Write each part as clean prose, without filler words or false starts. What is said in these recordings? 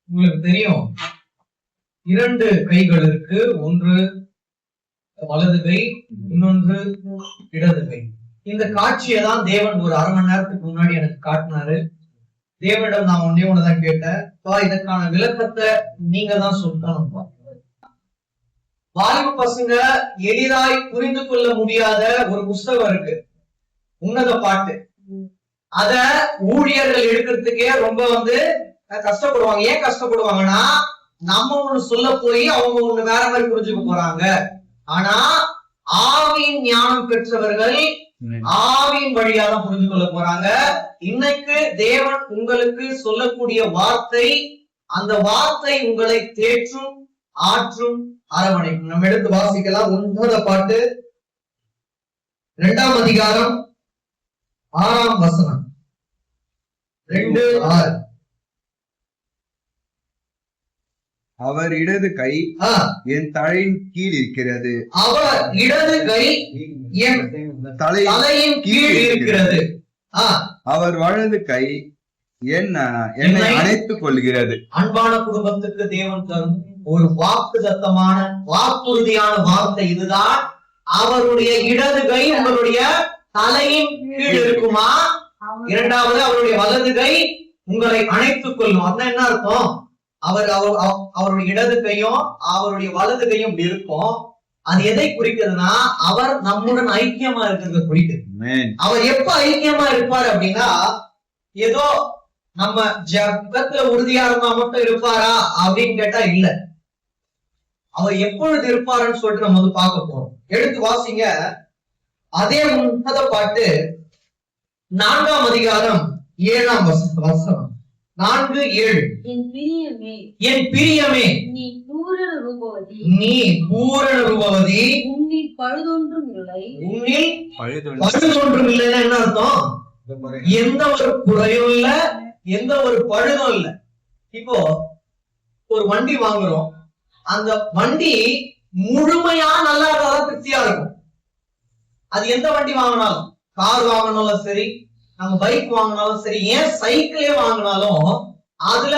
உங்களுக்கு தெரியும், 2 கைகள் இருக்கு. ஒன்று வலது கை, இன்னொன்று இடது கை. இந்த காட்சியை தான் தேவன் ஒரு அரை மணி நேரத்துக்கு முன்னாடி எனக்கு காட்டினாரு. தேவனிடம் நான் ஒன்னேதான் கேட்டேன், இதற்கான விளக்கத்தை நீங்க தான் சொல்லணும். வாலிப பசங்க எளிதாய் புரிந்து கொள்ள முடியாத ஒரு புஸ்தகம் இருக்கு, உன்னத பாட்டு. அத ஊழியர்கள் எடுக்கிறதுக்கே ரொம்ப கஷ்டப்படுவாங்க. ஏன் கஷ்டப்படுவாங்கன்னா, நம்ம ஒண்ணு சொல்ல போய் அவங்க ஒண்ணு வேற மாதிரி புரிஞ்சுக்க போறாங்க. ஆனா ஆவியின் ஞானம் பெற்றவர்கள் ஆவியின் வழியாக புரிந்து கொள்ள போறாங்க. இன்னைக்கு தேவன் உங்களுக்கு சொல்லக்கூடிய வார்த்தை, அந்த வார்த்தை உங்களை தேற்றும், ஆற்றும், அரவணைக்கும். நம்ம எடுத்து வாசிக்கலாம். உன்னத பாட்டு 2ஆம் அதிகாரம் 6ஆம் வசனம். 2:6. அவர் இடது கை என் தலையின் கீழ் இருக்கிறது. அவர் இடது கை என் தலையின் கீழ் இருக்கிறது. அவர் வலது கை என்னை அணைத்துக் கொள்கிறது. அன்பான குடும்பத்துக்கு தேவன் தரும் ஒரு வாக்குத்தத்தமான வாக்குறுதியான வார்த்தை இதுதான். அவருடைய இடது கை உங்களுடைய தலையின் கீழ் இருக்குமா? இரண்டாவது, அவருடைய வலது கை உங்களை அணைத்துக் கொள்ளும். அதான் என்ன அர்த்தம்? அவருடைய இடது கையும் அவருடைய வலது கையும் இப்படி இருக்கும். அது எதை குறிக்கிறதுனா, அவர் நம்முடன் ஐக்கியமா இருக்கிறத குறிக்குது. அவர் எப்ப ஐக்கியமா இருப்பார் அப்படின்னா, ஏதோ நம்ம ஜபத்துல உறுதியா இருந்தா மட்டும் இருப்பாரா அப்படின்னு கேட்டா இல்ல. அவர் எப்பொழுது இருப்பாருன்னு சொல்லிட்டு நம்ம பார்க்க போறோம். எடுத்து வாசிங்க. அதே உன்னத பாட்டு 4ஆம் அதிகாரம் 7ஆம் வசனம். 4:7. என் பிரியமே, நீ பூரண ரூபவதி, உன்னில் பழுதொன்றும் இல்லைன்னா என்ன அர்த்தம்? எந்த ஒரு குறையும் இல்ல, எந்த ஒரு பழுதும் இல்ல. இப்போ ஒரு வண்டி வாங்குறோம், அந்த வண்டி முழுமையா நல்லா இருந்தாலும் திருப்தியா இருக்கும். அது எந்த வண்டி வாங்கினாலும், கார் வாங்கினாலும் சரி, நம்ம பைக் வாங்கினாலும் சரி, ஏன் சைக்கிளே வாங்கினாலும் அதுல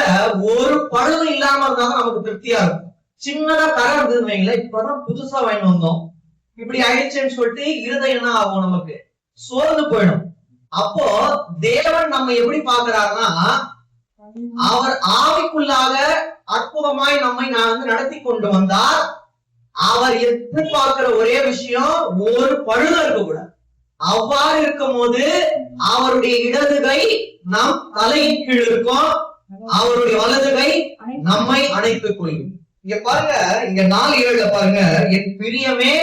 ஒரு பழுது இல்லாம இருந்தாலும் நமக்கு திருப்தியா இருக்கும். சின்னதா கரை இருந்ததுன்னு வைங்களேன், இப்பதான் புதுசா வாங்கிட்டு வந்தோம், இப்படி ஆயிடுச்சுன்னு சொல்லிட்டு இருதயம் என்ன ஆகும்? நமக்கு சோர்ந்து போயிடும். அப்போ தேவன் நம்ம எப்படி பாக்குறாருன்னா, அவர் ஆவிக்குள்ளாக அற்புதமாய் நம்மை நடத்தி கொண்டு வந்தார். அவர் எதிர்பார்க்கிற ஒரே விஷயம், ஒரு பழுது இருக்க கூட. அவ்வாறு இருக்கும் போது அவருடைய இடது கை நம் தலையின் கீழ் இருக்கும், அவருடைய வலது கை நம்மை அணைத்துக் கொள்ளும். இங்க பாருங்க, இங்க 4:7 பாருங்க, என் பிரியமே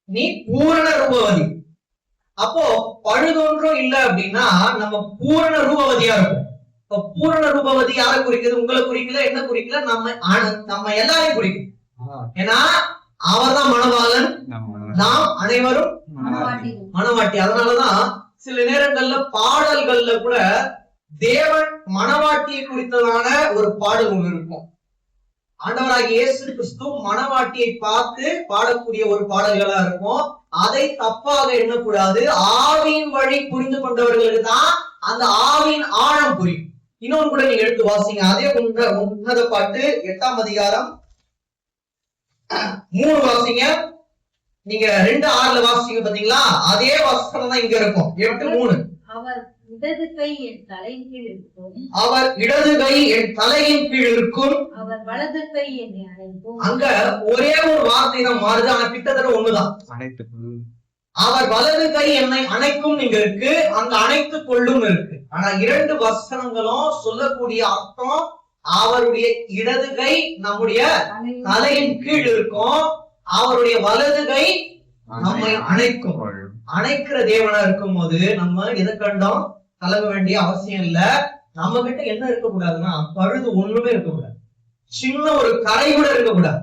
நீ பூரண ரூபவதி. அப்போ பழுதொன்றும் இல்ல அப்படின்னா நம்ம பூரண ரூபவதியா இருக்கும். இப்ப பூரண ரூபவதி யாரை குறிக்குது? உங்களை குறிக்கல, என்ன குறிக்கல, நம்ம எல்லாரையும் குறிக்கும். ஏன்னா அவர்தான் மணவாளன், நாம் அனைவரும் மணவாட்டி. அதனாலதான் சில நேரங்கள்ல பாடல்கள்ல கூட தேவன் மணவாட்டியை குறித்ததான ஒரு பாடல் ஒன்று இருக்கும். ஆண்டவராகிய இயேசு கிறிஸ்து மணவாட்டியை பார்த்து பாடக்கூடிய ஒரு பாடல்களா இருக்கும். அதை தப்பாக எண்ணக்கூடாது. ஆவியின் வழி புரிந்து கொண்டவர்களுக்கு தான் அந்த ஆவியின் ஆழம் புரியும். இன்னொன்று கூட நீங்க எடுத்து வாசிங்க. அதே உன்னத பாட்டு 8ஆம் அதிகாரம் 3 வாசிங்க. நீங்க 2:6 வாசிங்க. பாத்தீங்களா? அதே வசனம் தான் இங்க இருக்கும். 8:3. அவர் இடது கை என் தலையின் கீழ் இருக்கும், அவர் இடது கை என் தலையின் கீழ் இருக்கும், அவர் வலது கை என்னை அணைக்கும். அங்க ஒரே ஒரு வார்த்தை தான் மாறுது, ஆனா கிட்டத்தட்ட ஒண்ணுதான். அவர் வலது கை என்னை அணைக்கும் இங்க இருக்கு, அங்க அணைத்துக் கொள்ளும் இருக்கு. ஆனா 2 வசனங்களும் சொல்லக்கூடிய அர்த்தம், அவருடைய இடது கை நம்முடைய தலையின் கீழ் இருக்கும், அவருடைய வலது கை நம்மை அணைக்கும். அணைக்கிற தேவனா இருக்கும் போது நம்ம எதை கண்டோம் கலங்க வேண்டிய அவசியம் இல்ல. நம்ம கிட்ட என்ன இருக்கக்கூடாதுன்னா, பழுது ஒண்ணுமே இருக்கக்கூடாது, சின்ன ஒரு கரை கூட இருக்கக்கூடாது.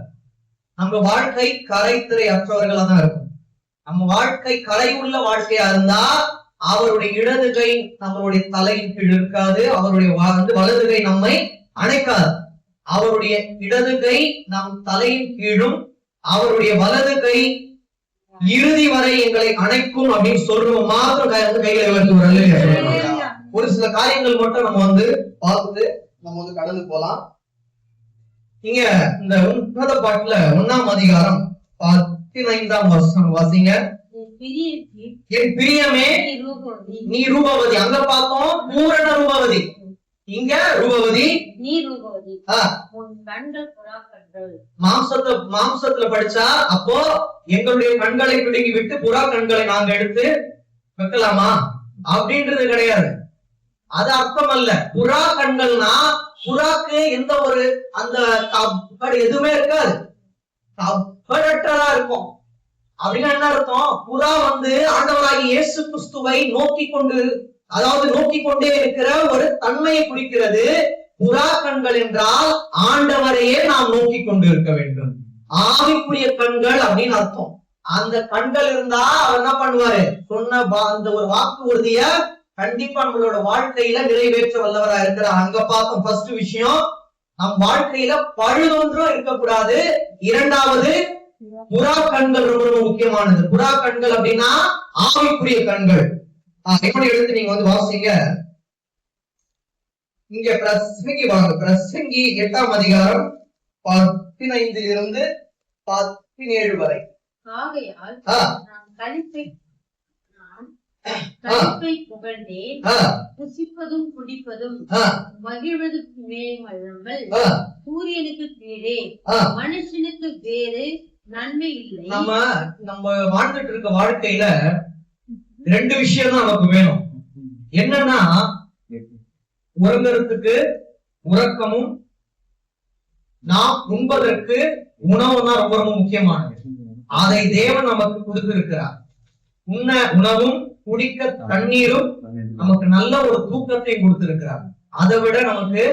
நம்ம வாழ்க்கை கரைத்திரை அற்றவர்களா தான் இருக்கும். நம்ம வாழ்க்கை கரை உள்ள வாழ்க்கையா இருந்தா அவருடைய இடது கை நம்மளுடைய தலையின் கீழ் இருக்காது, அவருடைய வலது கை நம்மை அணைக்காது. அவருடைய இடது கை நம் தலையின் கீழும், அவருடைய வலது கை இறுதி வரை எங்களை அணைக்கும் அப்படின்னு சொல்றோம் மாத்திரம் கையில உயர்த்துவோம். ஒரு சில காரியங்கள் மட்டும் நம்ம பார்த்துட்டு நம்ம கடந்து போலாம். இங்க இந்த உன்னத பாட்டுல 1ஆம் அதிகாரம் 15ஆம் வசனம் வாசிங்க. என் பிரியமே நீ ரூபவதி. அங்க பார்த்தோம் பூரண ரூபவதி, இங்க ரூபவதி நீ ரூபவதி. உன் கண்கள் புறா கண்கள். மாம்சத்துல படிச்சா அப்போ எங்களுடைய கண்களை பிடுங்கி விட்டு புறா கண்களை நாங்க எடுத்து வைக்கலாமா அப்படின்றது கிடையாது. அது அர்த்தம் அல்ல. புறா கண்கள்னா புறாக்கு எந்த ஒரு அந்த எதுவுமே இருக்காது, கபடற்றதா இருக்கும். அப்படின்னா என்ன அர்த்தம்? புறா ஆண்டவராகிய இயேசு கிறிஸ்துவை நோக்கி கொண்டே இருக்கிற ஒரு தன்மையை குறிக்கிறது. புறா கண்கள் என்றால் ஆண்டவரையே நாம் நோக்கி கொண்டு இருக்க வேண்டும். ஆவிக்குரிய கண்கள் அப்படின்னு அர்த்தம். அந்த கண்கள் இருந்தா அவர் என்ன பண்ணுவாரு? சொன்ன அந்த ஒரு வாக்கு உறுதிய கண்டிப்பா நம்மளோட வாழ்க்கையில நிறைவேற்ற வல்லவரா இருக்கிறார். அங்க பார்த்தோம் ஃபர்ஸ்ட் விஷயம், நம் வாழ்க்கையில பழுதொன்றும் இருக்கக்கூடாது. இரண்டாவது, புறா கண்கள் ரொம்ப ரொம்ப முக்கியமானது. புறா கண்கள் அப்படின்னா ஆவிக்குரிய கண்கள். எப்படி எடுத்து நீங்க வாசிங்க. இங்க பிரசங்கி வாங்க. பிரசங்கி 8ஆம் அதிகாரம் 15 17 வரை. ஆகையால் நான் களிப்பை புகழ்ந்தேன், புசிப்பதும் குடிப்பதும் மகிழ்வதும் மேலமல் சூரியனுக்கு கீழே மனுஷனுக்கு வேறு நன்மை இல்லை. நம்ம வாழ்ந்துட்டு இருக்க வாழ்க்கையில 2 விஷயம் தான் நமக்கு வேணும். என்னன்னா உறங்குறதுக்கு உறக்கமும், நாம் உண்பதற்கு உணவும் தான் ரொம்ப ரொம்ப முக்கியமானது. அதை தேவன் நமக்கு கொடுத்திருக்கிறார். உண்ண உணவும் குடிக்க தண்ணீரும், நமக்கு நல்ல ஒரு தூக்கத்தை கொடுத்திருக்கிறார். அதை விட நமக்கு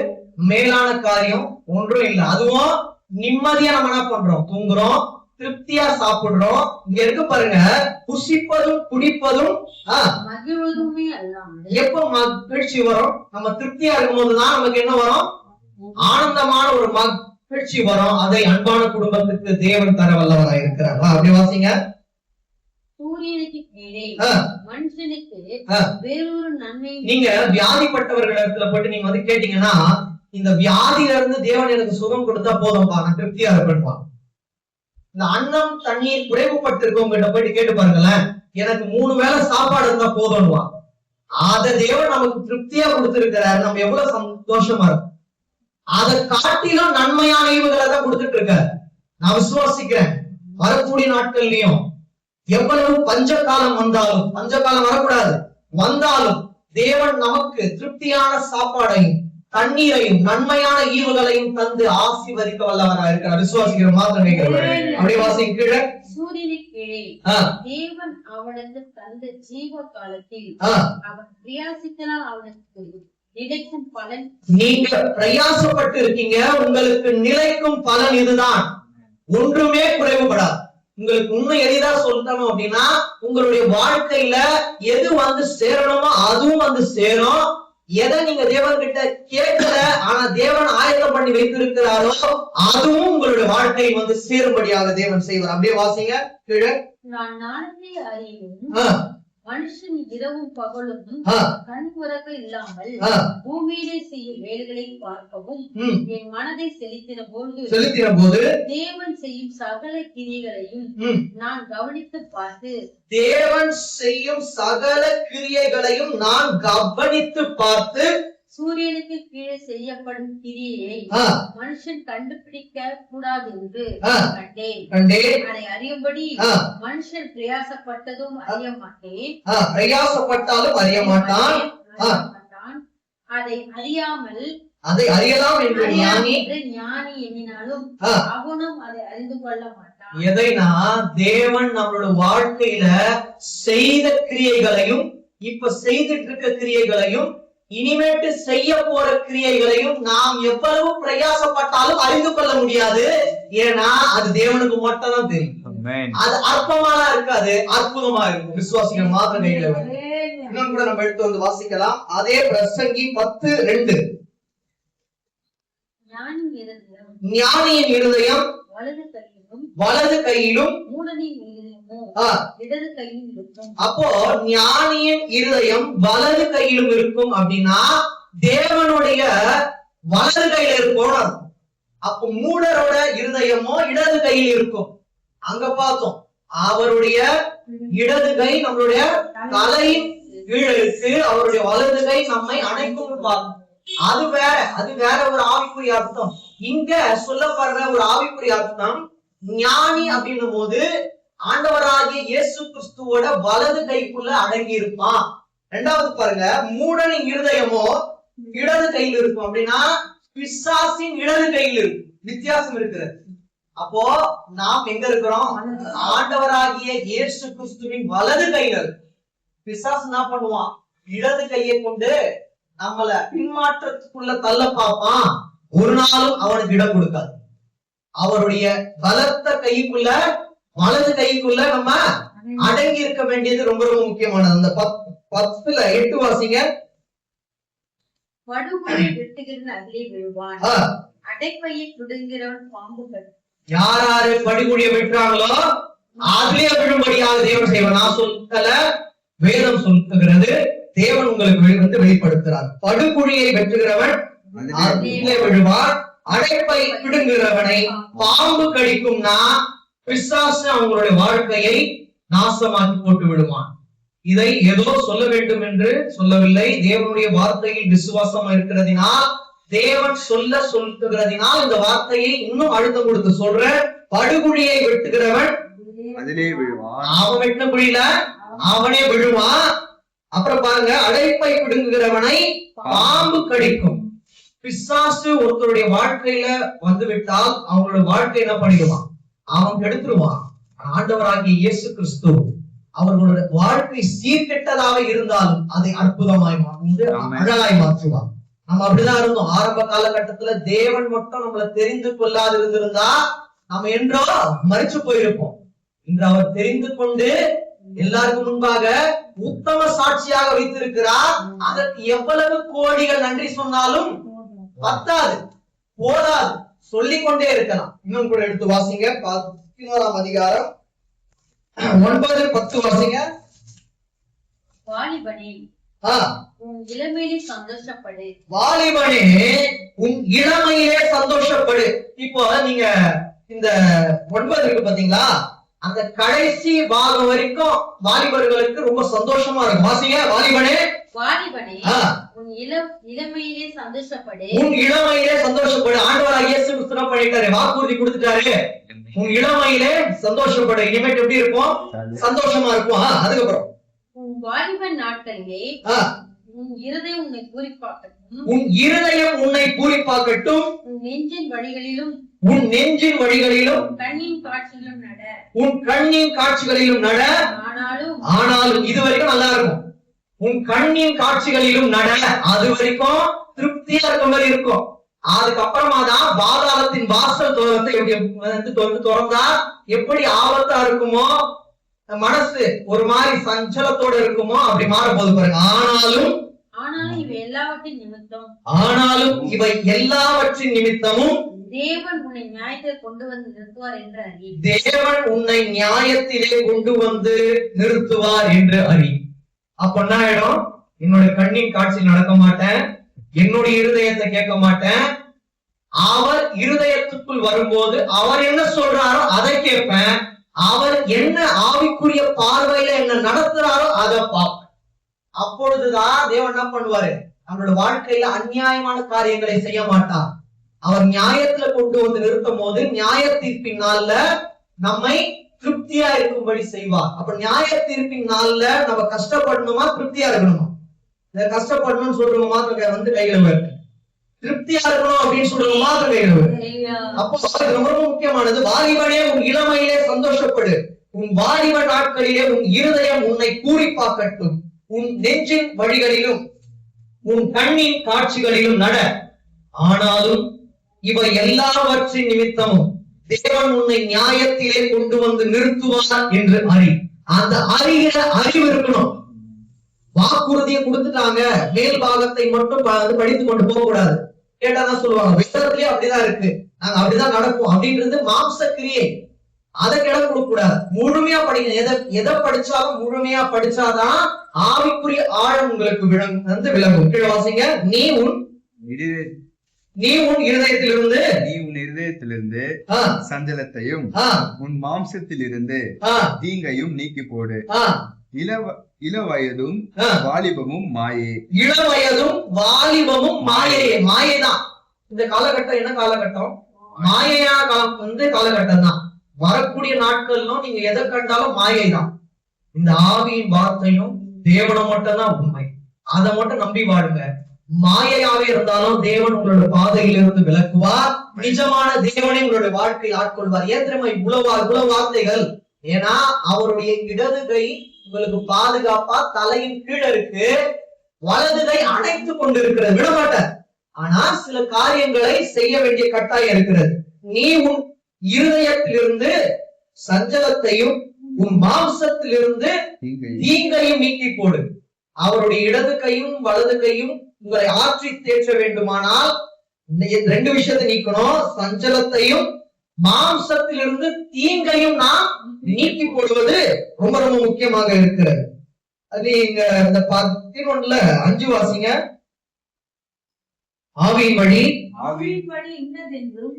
மேலான காரியம் ஒன்றும் இல்லை. அதுவும் நிம்மதியா நம்ம என்ன பண்றோம்? தூங்குறோம், திருப்தியா சாப்பிடுறோம். இங்க இருக்கு பாருங்க, புசிப்பதும் குடிப்பதும் எப்ப மகிழ்ச்சி வரும்? நம்ம திருப்தியா இருக்கும் போதுதான் நமக்கு என்ன வரும்? ஆனந்தமான ஒரு மகிழ்ச்சி வரும். அதை அன்பான குடும்பத்துக்கு தேவன் தர வல்லவராக இருக்கிறார். அப்படி வாசிங்க. சூரியனுக்கு கீழே மனுஷனுக்கு வேறொரு நன்மை. நீங்க வியாதிப்பட்டவர்கள் இடத்துல போயிட்டு நீங்க கேட்டீங்கன்னா, இந்த வியாதியில இருந்து தேவன் எனக்கு சுகம் கொடுத்தா போதும்பா, நான் திருப்தியா இருப்பேன்பா. இந்த அன்னம் தண்ணீர் குறைவுபட்டு இருக்கவங்க போயிட்டு கேட்டு பாருங்களேன், எனக்கு 3 வேளை சாப்பாடு இருந்தா போதும்வா. அதை தேவன் நமக்கு திருப்தியா கொடுத்திருக்கிறாரு. நம்ம எவ்வளவு சந்தோஷமா இருக்கும். அதை காட்டிலும் நன்மையான ஈவுகளை தான் கொடுத்துட்டு இருக்காரு. நான் விசுவாசிக்கிறேன், வரக்கூடிய நாட்கள்லயும் எவ்வளவு பஞ்சகாலம் வந்தாலும், பஞ்சகாலம் வரக்கூடாது, வந்தாலும் தேவன் நமக்கு திருப்தியான சாப்பாடையும் தண்ணீரையும் நன்மையான ஈவுகளையும் தந்து ஆசீர்வதிக்க வல்லவராக இருக்கிறார். விசுவாசிக்கிற மாத்திரம் அப்படி வாசிக்க. கீழே சூரியனுக்கு கீழே தேவன் அவனுக்கு தந்த ஜீவ காலத்தில் அவன் பிரயாசித்தனால் அவனுக்கு நிலைக்கும் பலன். நீங்க பிரயாசப்பட்டு இருக்கீங்க, உங்களுக்கு நிலைக்கும் பலன் இதுதான். ஒன்றுமே குறைவுபடாது. உங்களுக்கு உண்மை எளிதா சொல்லணும் அப்படின்னா, உங்களுடைய வாழ்க்கையில எது சேரணுமோ அதுவும் சேரும். எதை நீங்க தேவன் கிட்ட கேட்கல, ஆனா தேவன் ஆயத்தம் பண்ணி வைத்திருக்கிறாரோ அதுவும் உங்களுடைய வாழ்க்கையை சேரும்படியாக தேவன் செய்வார். அப்படியே வாசிங்க. கீழே நான் நாளை அறியும் மனுஷன் இரவும் பகலும் கண் உறக்க இல்லாமல் பூமியிலே செய்யும் வேலைகளை பார்க்கவும் என் மனதை செலுத்தின போது தேவன் செய்யும் சகல கிரியைகளையும் நான் கவனித்து பார்த்து சூரியனுக்கு கீழே செய்யப்படும் கிரியை மனுஷன் கண்டுபிடிக்க கூடாது என்று கண்டேன். அதை அறியும்படி மனுஷன் பிரயாசப்பட்டதும் அறிய மாட்டேன், பிரயாசப்பட்டாலும் அறிய மாட்டான். அதை அறியாமல் அதை அறியலாம் என்று ஞானி எண்ணினாலும் அவனும் அதை அறிந்து கொள்ள மாட்டான். எதைனா தேவன் நம்மளோட வாழ்க்கையில செய்த கிரியைகளையும், இப்ப செய்துட்டு இருக்க கிரியைகளையும், இனிமேட்டு செய்ய போற கிரியைகளையும் நாம் எவ்வளவு பிரயாசப்பட்டாலும் அறிந்து கொள்ள முடியாது. ஏன்னா அது தேவனுக்கு மட்டும் தான் தெரியும். அது அற்பமாலாம் இருக்காது, அற்புதமா இருக்கும். விசுவாசிகள் மாத்திரம் கையில இன்னும் கூட நம்ம எடுத்து வாசிக்கலாம். அதே பிரசங்கி 10:2. ஞானியின் இருதயம் வலது கையிலும் இடது கையில் இருக்கும். அப்போ ஞானியின் இருதயம் வலது கையிலும் இருக்கும் அப்படின்னா தேவனுடைய வலது கையில இருக்கும். அப்போ மூடரோட இருதயமோ இடது கையில் இருக்கும். அங்க பார்த்தோம், அவருடைய இடது கை நம்மளுடைய தலையின் கீழே இருக்கு, அவருடைய வலது கை நம்மை அணைக்கும் பார்த்தோம். அது வேற ஒரு ஆவிக்குரிய அர்த்தம். இங்க சொல்லப்படுற ஒரு ஆவிக்குரிய அர்த்தம், ஞானி அப்படின்னும் போது ஆண்டவராகிய இயேசு கிறிஸ்துவோட வலது கைக்குள்ள அடங்கி இருப்பான். ரெண்டாவது பாருங்க, மூடனின் இருதயமோ இடது கையில் இருக்கும் அப்படின்னா பிசாசின் இடது கையில் இருக்கும். வித்தியாசம் இருக்குது. அப்போ நாம் எங்க இருக்கிறோம்? ஆண்டவராகிய இயேசு கிறிஸ்துவின் வலது கையில. பிசாசு என்ன பண்ணுவான்? இடது கையை கொண்டு நம்மள பின்மாற்றத்துக்குள்ள தள்ள பார்ப்பான். ஒரு நாளும் அவனுக்கு இடம் கொடுக்காது. அவருடைய பலத்த கைக்குள்ள, வலது கைக்குள்ள நம்ம அடங்கி இருக்க வேண்டியது ரொம்ப ரொம்ப முக்கியமானது. அந்த 10:8 வாசிங்க. படுகுழியை வெட்டுகிறவன் அதிலே விழுவான், அடைப்பையை பிடுங்குகிறவன் பாம்புகள். யாரு படுகுழியை வெட்டுறாங்களோ அதிலே விழும்படியாக தேவன் செய்வார். நான் சொல்லல, வேதம் சொல்லுகிறது. தேவன் உங்களுக்கு வெளிப்படுத்துறார். படுகுழியை வெட்டுகிறவன் அதிலே விழுவான், அடைப்பை பிடுங்குகிறவனை பாம்பு கடிக்கும்னா பிசாசு அவங்களுடைய வாழ்க்கையை நாசமாக்கி போட்டு விடுவான். இதை ஏதோ சொல்ல வேண்டும் என்று சொல்லவில்லை. தேவனுடைய வார்த்தையில் விசுவாசம் இருக்கிறதினால், தேவன் சொல்லுகிறதினால் இந்த வார்த்தையை இன்னும் அழுத்தம் கொடுத்து சொல்ற. படுகுழியை வெட்டுகிறவன் அதிலே விழுவான், அவன் வெட்டின குழியில அவனே விழுவான். அப்புறம் பாருங்க, அடைப்பை பிடுங்குகிறவனை பாம்பு கடிக்கும். பிசாசு ஒருத்தருடைய வாழ்க்கையில வந்து விட்டால் அவங்களோட வாழ்க்கை என்ன பண்ணிடுவான்? அவன் கெடுத்துருவான். ஆண்டவராகிய இயேசு கிறிஸ்து அவர்களோட வாழ்க்கை சீர்கெட்டதாக இருந்தாலும் அதை அற்புதமாய் அழகாய் மாற்றுவான். நம்ம அப்படிதான் இருந்தோம் ஆரம்ப காலகட்டத்துல. தேவன் மட்டும் நம்மளை தெரிந்து கொள்ளாது இருந்திருந்தா நம்ம என்றோ மறிச்சு போயிருப்போம். இன்று அவர் தெரிந்து கொண்டு எல்லாருக்கும் முன்பாக உத்தம சாட்சியாக வைத்திருக்கிறார். அதற்கு எவ்வளவு கோடிகள் நன்றி சொன்னாலும் பத்தாது, போதாது, சொல்லிக்கொண்டே இருக்கலாம். இன்னும் கூட எடுத்து வாசிங்க. 11ஆம் அதிகாரம் 9-10 வாசிங்க. வாலிபனே, உன் இளமையிலே சந்தோஷப்படு. வாலிபனே, உன் இளமையிலே சந்தோஷப்படு. இப்போ நீங்க இந்த 9 இருக்கு பாத்தீங்களா, அந்த கடைசி பாகம் வரைக்கும் வாலிபர்களுக்கு ரொம்ப சந்தோஷமா இருக்கும். வாசிங்க. வாலிபனே, வாலிபனே, உன் இளமையிலே சந்தோஷப்படு. உன் இளமையிலே சந்தோஷப்படு. ஆண்டவராகிய இயேசு கிறிஸ்து பண்ணிட்டாரு, வாக்குறுதி கொடுத்துட்டாரு. உன் இளமையிலே சந்தோஷப்படு. இனிமேட்டு எப்படி இருக்கும்? சந்தோஷமா இருக்கும். அதுக்கப்புறம் உன் வாலிபன் நாட்களிலே உன் இருதயம் உன்னை பூரிப்பாக்கட்டும். உன் இருதயம் உன்னை பூரிப்பாக்கட்டும். உன் நெஞ்சின் வழிகளிலும், உன் நெஞ்சின் வழிகளிலும், கண்ணின் காட்சிகளிலும் நட. உன் கண்ணின் காட்சிகளிலும் நட. ஆனாலும் இது வரைக்கும் நல்லா இருக்கும். உன் கண்ணின் காட்சிகளிலும் நட. அது வரைக்கும் திருப்தியா இருக்க மாதிரி இருக்கும். அதுக்கப்புறமா தான் பாதாளத்தின் வாசல் திறந்தா எப்படி ஆபத்தா இருக்குமோ, மனசு ஒரு மாதிரி சஞ்சலத்தோட இருக்குமோ அப்படி மாற போது பாருங்க. ஆனாலும் இவை எல்லாவற்றின் நிமித்தம், ஆனாலும் இவை எல்லாவற்றின் நிமித்தமும் தேவன் உன்னை நியாயத்தில் கொண்டு வந்து நிறுத்துவார் என்று அறி. தேவன் உன்னை நியாயத்திலே கொண்டு வந்து நிறுத்துவார் என்று அறி. அப்ப என்ன ஆயிடும்? என்னோட கண்ணின் காட்சி நடக்க மாட்டேன், என்னுடைய இருதயத்தை கேட்க மாட்டேன். அவர் இருதயத்துக்குள் வரும்போது அவர் என்ன சொல்றாரோ அதை கேட்பேன். அவர் என்ன ஆவிக்குரிய பார்வையில என்ன நடத்துறாரோ அதை பார்ப்பேன். அப்பொழுதுதான் தேவன் என்ன பண்ணுவாரு? நம்மளோட வாழ்க்கையில அநியாயமான காரியங்களை செய்ய மாட்டார். அவர் நியாயத்துல கொண்டு வந்து நிறுத்தும் போது நியாய தீர்ப்பின் நாள்ல நம்மை திருப்தியா இருக்கும்படி செய்வார். அப்ப நியாய தீர்ப்பின் நாள்ல நம்ம கஷ்டப்படணுமா திருப்தியா இருக்கணுமா? இத கஷ்டப்படணும்னு சொல்றோமா வந்து கையில இருக்கு, திருப்தியா இருக்கணும் அப்படின்னு சொல்றோமா கையில இருக்கு. அப்போ ரொம்ப முக்கியமானது, வாலிபனே உன் இளமையிலே சந்தோஷப்படு. உன் வாலிப நாட்களிலே உன் இருதயம் உன்னை பூரிப்பாக்கட்டும். உன் நெஞ்சின் வழிகளிலும் உன் கண்ணின் காட்சிகளிலும் நட. ஆனாலும் இவை எல்லாவற்றின் நிமித்தமும் தேவன் உன்னை நியாயத்திலே கொண்டு வந்து நிறுத்துவார் என்று அறி. அந்த அறிகிற அறிவு இருக்கணும். வாக்குறுதியை கொடுத்துட்டாங்க, மேல் பாகத்தை மட்டும் படித்து கொண்டு போக கூடாது. கேட்டாதான் சொல்லுவாங்க, வேதத்திலேயே அப்படிதான் இருக்கு, நாங்க அப்படிதான் நடப்போம் அப்படின்றது மாம்ச கிரியை. அதுக்கு இடம் கொடுக்க கூடாது. முழுமையா படிக்கணும். எதை படிச்சாலும் முழுமையா படிச்சாதான் ஆவிக்குரிய ஆழம் உங்களுக்கு விளங்கும். கீழே வாசிங்க. நீ உன் இருதயத்திலிருந்து சஞ்சலத்தையும் உன் மாம்சத்திலிருந்து தீங்கையும் நீக்கி போடு. இளவயதும் வாலிபமும் மாயே. இளவயதும் வாலிபமும் மாயே. மாயைதான் இந்த காலகட்டம். என்ன காலகட்டம்? மாயையா காலகட்டம் தான். வரக்கூடிய நாட்கள்லாம் நீங்க எதை கண்டாலும் மாயை தான். இந்த ஆவியின் வார்த்தையும் தேவனை மட்டும் தான் உண்மை. அதை மட்டும் நம்பி வாழுங்க. மாயையாவே இருந்தாலும் தேவன் உங்களோட பாதையிலிருந்து விலக்குவார். நிஜமான தேவனை உங்களுடைய வாழ்க்கையில் ஆட்கொள்வார். ஏன் தெரியுமா இவ்வளவு வார்த்தைகள்? ஏன்னா அவருடைய இடது கை உங்களுக்கு பாதுகாப்பா தலையின் கீழே இருக்கு, வலது கை அணைத்து கொண்டு இருக்கிறது, விடமாட்டார். ஆனா சில காரியங்களை செய்ய வேண்டிய கட்டாயம் இருக்கிறது. நீ உன் இருதயத்திலிருந்து சஞ்சலத்தையும் உன் மாம்சத்திலிருந்து தீங்கையும் நீக்கி போடு. அவருடைய இடது கையும் வலது கையும் உங்களை ஆற்றி தேற்ற வேண்டுமானால் ரெண்டு விஷயத்தை நீக்கணும். சஞ்சலத்தையும் மாம்சத்திலிருந்து தீங்கையும் நாம் நீக்கி போடுவது ரொம்ப ரொம்ப முக்கியமாக இருக்கிறது. அது இங்க இந்த 11:5 வாசிங்க. ஆவியின் வழி இன்னதென்றும்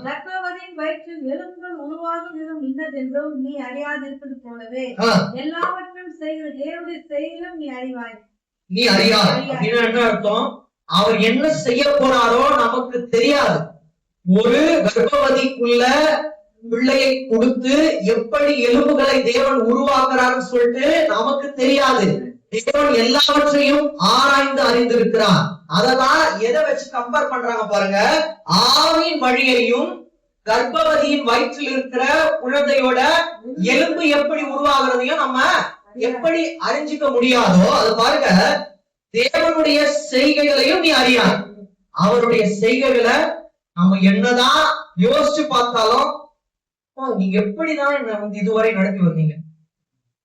கர்ப்பவதியின் வயிற்றில் எலும்புகள் உருவாகும் விதம் இன்னதென்றும் நீ அறியாதிருப்பது போலவே எல்லாவற்றையும் செய்கிற தேவனுடைய செயலும் நீ அறிவாய். நீ அறியாய் அப்படின்னா என்ன அர்த்தம்? அவர் என்ன செய்ய போறாரோ நமக்கு தெரியாது. ஒரு கர்ப்பவதிக்குள்ள பிள்ளையை கொடுத்து எப்படி எலும்புகளை தேவன் உருவாக்குறாருன்னு சொல்லிட்டு நமக்கு தெரியாது. தேவன் எல்லாவற்றையும் ஆராய்ந்து அறிந்திருக்கிறார். அதெல்லாம் எதை வச்சு கம்பேர் பண்றாங்க பாருங்க. ஆவியின் வழியையும் கர்ப்பவதியின் வயிற்றில் இருக்கிற குழந்தையோட எலும்பு எப்படி உருவாகிறதையும் நம்ம எப்படி அறிஞ்சிக்க முடியாதோ அது பாருங்க. தேவனுடைய செய்கைகளையும் நீ அறியாய். அவருடைய செய்கைகளை நம்ம என்னதான் யோசிச்சு பார்த்தாலும் நீங்க எப்படிதான் என்ன இதுவரை நடத்தி வந்தீங்க,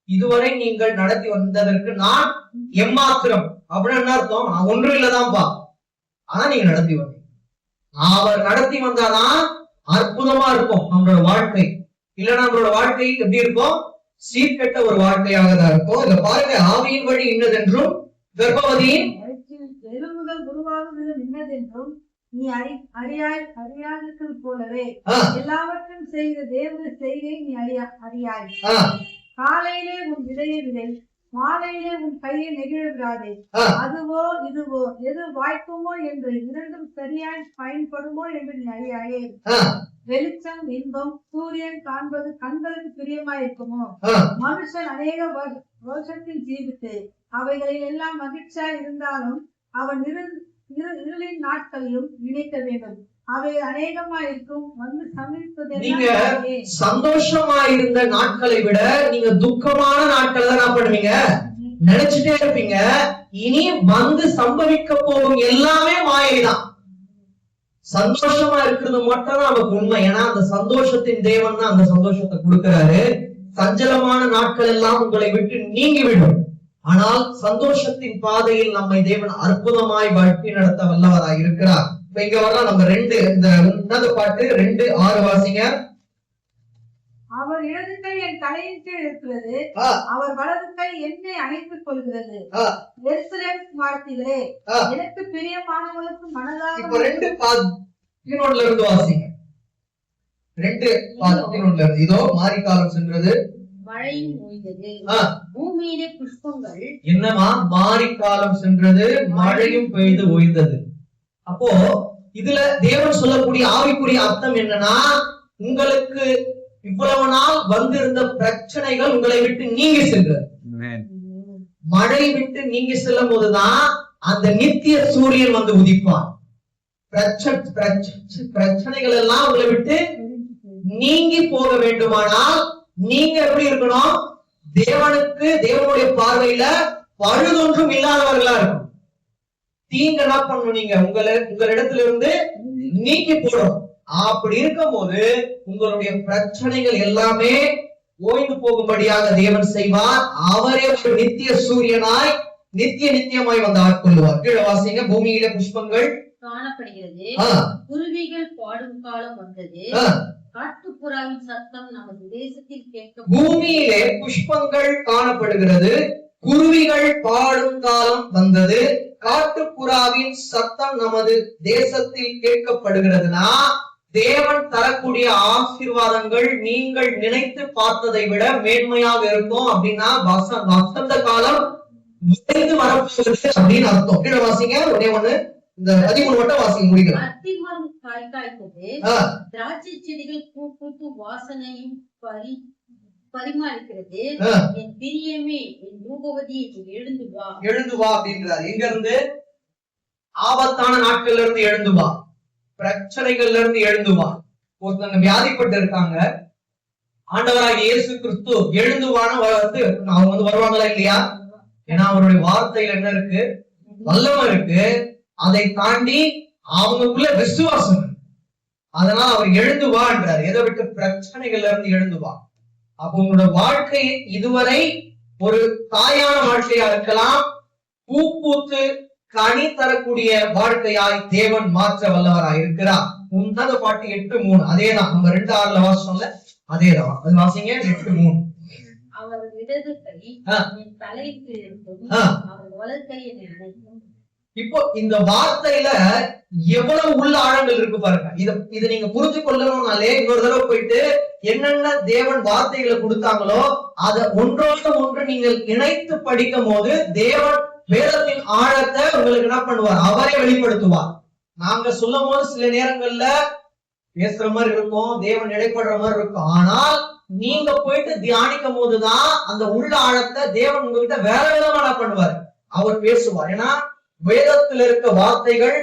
இதுவரை நீங்கள் நடத்தி வந்ததற்கு நான் எம்மாத்திரம் அப்படின்னு என்ன அர்த்தம்? நான் ஒன்றும் இல்லதான்ப்பா, ஆனா நீங்க நடத்தி வந்தீங்க. அவர் நடத்தி வந்தாதான் அற்புதமா இருக்கும் நம்மளோட வாழ்க்கை. இல்லைன்னா நம்மளோட வாழ்க்கை எப்படி இருக்கும்? சீர்கெட்ட ஒரு வாழ்க்கையாக தான் இருக்கும். இத பாருங்க. ஆவியின் வழி இன்னதென்றும் கர்ப்பவதியின் எலும்புகள் உருவாகும் இன்னதென்றும் நீ அறியாதிருக்கிறது போலவே எல்லாவற்றையும் செய்கிற தேவனுடைய செய்கை நீ அறியாய். காலையிலே உன் விதையை விதை, மாலையிலே உன் கையை நெகிழ விடாதே. அதுவோ இதுவோ எது வாய்க்குமோ என்று இரண்டும் சரியாய் பயன்படுமோ என்று நீ அறியாயே. வெளிச்சம் இன்பம் சூரியன் காண்பது கண்களுக்கு பிரியமாயிருக்குமோ? மனுஷன் அநேக வருஷத்தில் ஜீவித்து அவைகளில் எல்லாம் மகிழ்ச்சியா இருந்தாலும் அவன் இருளின் நாட்களையும் நினைக்க வேண்டும். அவை அநேகமா இருக்கும் வந்து சமீபத்தில். நீங்க சந்தோஷமா இருந்த நாட்களை விட நீங்க துக்கமான நாட்களை தான் என்ன பண்ணுவீங்க? நினைச்சுட்டே இருப்பீங்க. இனி வந்து சம்பவிக்க போகும் எல்லாமே மாயைதான். சந்தோஷமா இருக்கிறது மட்டும் தான் நமக்கு உண்மை. ஏன்னா அந்த சந்தோஷத்தின் தேவன் தான் அந்த சந்தோஷத்தை கொடுக்கிறாரு. சஞ்சலமான நாட்கள் எல்லாம் உங்களை விட்டு நீங்கிவிடும். ஆனால் சந்தோஷத்தின் பாதையில் நம்மை தேவன் அற்புதமாய் வழி நடத்த வல்லவராய் இருக்கிறார். இப்ப இங்க வரலாம் நம்ம இந்த உன்னத பாட்டு 2:6 வாசிங்க. அவர் இடது கை என் தலையின் கீழ் இருக்கிறது, அவர் வலது கை என்னை அணைத்துக் கொள்கிறது. எருசலேம் வார்த்தைகளே, எனக்கு பிரியமானவர்களுக்கு மனதாக. இப்ப 2:11 இருந்து வாசிங்க. 2:11 இருந்து. இதோ மாரிக்காலம் சென்றது, மழையும் ஓய்ந்தது, பூமியிலே புஷ்பங்கள். என்னமா? மாரிக்காலம் சென்றது, மழையும் பெய்து ஓய்ந்தது. அப்போ இதுல தேவன் சொல்லக்கூடிய ஆவிக்குரிய அர்த்தம் என்னன்னா, உங்களுக்கு இவ்வளவு நாள் வந்திருந்த பிரச்சனைகள் உங்களை விட்டு நீங்கி செல்கிறது. மழை விட்டு நீங்கி செல்லும் போதுதான் அந்த நித்திய சூரியன் வந்து உதிப்பான். பிரச்சனைகள் எல்லாம் உங்களை விட்டு நீங்கி போக வேண்டுமானால் நீங்க எப்படி இருக்கணும்? தேவனுடைய பார்வையில பழுதொன்றும் இல்லாதவர்களா இருக்கும். தீங்கு என்ன பண்ணணும்? நீங்க உங்களிடத்துல இருந்து நீக்கி போடும். அப்படி இருக்கும் போது உங்களுடைய பிரச்சனைகள் எல்லாமே ஓய்ந்து போகும்படியாக தேவன் செய்வார். அவரே ஒரு நித்திய சூரியனாய் நித்தியமாய் வந்து ஆட்கொள்வார். கீழே வாசிங்க. பூமியில புஷ்பங்கள் காணப்படுகிறது, குருவிகள் பாடும் காலம் வந்தது, காட்டுப்புறாவின் சத்தம் நமது தேசத்தில் கேட்க பூமியிலே புஷ்பங்கள் காணப்படுகிறது, குருவிகள் பாடும் காலம் வந்தது, காட்டுப்புறாவின் சத்தம் நமது தேசத்தில் கேட்கப்படுகிறதுனா தேவன் தரக்கூடிய ஆசீர்வாதங்கள் நீங்கள் நினைத்து பார்த்ததை விட மேன்மையாக இருக்கும் அப்படின்னா வசந்த காலம் விரைந்து வரப்போகிறது அப்படின்னு அர்த்தம். கீழே வாசிங்க, ஒரே ஒண்ணு இந்த 13 வட்டம் வாசிங்க முடிக்கிறேன். அத்திமரம் காய் காய்த்தது, திராட்சை செடிகள் பூ பூத்து வாசனையும் பரிமாறிக்கிறது. என் பிரியமே, என் ரூபவதி, எழுந்து வா. எழுந்து வா அப்படின்றார். எங்க இருந்து? ஆபத்தான நாட்கள்ல இருந்து எழுந்து வா, பிரச்சனைகள்ல இருந்து எழுந்து வா. ஒருத்தங்க வியாதிப்பட்டு இருக்காங்க, ஆண்டவராக இயேசு கிறிஸ்து எழுந்து வான்னு அவங்க வந்து வருவாங்களா இல்லையா? ஏன்னா அவருடைய வார்த்தையில என்ன இருக்கு? வல்லமை இருக்கு. அதை தாண்டி அவங்களுக்குள்ள விசுவாசம், அதனால அவர் எழுந்து வா என்றார். எதை விட்டு? பிரச்சனைகள்ல இருந்து எழுந்து வா. அப்ப உங்களோட வாழ்க்கை இதுவரை ஒரு தாயான வாழ்க்கையா இருக்கலாம், பூ பூத்து கனி தரக்கூடிய வாழ்க்கையாய் தேவன் மாற்ற வல்லவராய் இருக்கிறார். உன்னத பாட்டு 8:3 அதேதான், நம்ம 2:6 வாசம்ல அதேதான். அது வாசிங்க 8:3. அவர் இடது கை என் தலைக்கு இருக்கும், அவர் வலது கை என்னை அணைக்கும். இப்போ இந்த வார்த்தையில எவ்வளவு உள்ள ஆழங்கள் இருக்கு பாருங்க. இதை நீங்க புரிஞ்சு கொள்ளணும்னாலே இன்னொரு தடவை போயிட்டு என்னென்ன தேவன் வார்த்தைகளை கொடுத்தாங்களோ அதை ஒன்றோடு ஒன்று நீங்கள் இணைத்து படிக்கும் போது தேவன் வேதத்தின் ஆழத்தை உங்களுக்கு என்ன பண்ணுவார்? அவரே வெளிப்படுத்துவார். நாங்க சொல்லும் போது சில நேரங்கள்ல பேசுற மாதிரி இருக்கும், தேவன் இடைப்படுற மாதிரி இருக்கும். ஆனால் நீங்க போயிட்டு தியானிக்கும் போதுதான் அந்த உள்ள ஆழத்தை தேவன் உங்ககிட்ட வேற விதமா என்ன பண்ணுவார்? அவர் பேசுவார். ஏன்னா வேதத்தில் இருக்க வார்த்தைகள்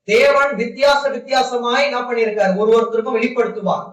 தேவன் வித்தியாசமாய் என்ன பண்ணியிருக்காரு? ஒருத்தருக்கும் வெளிப்படுத்துவார்.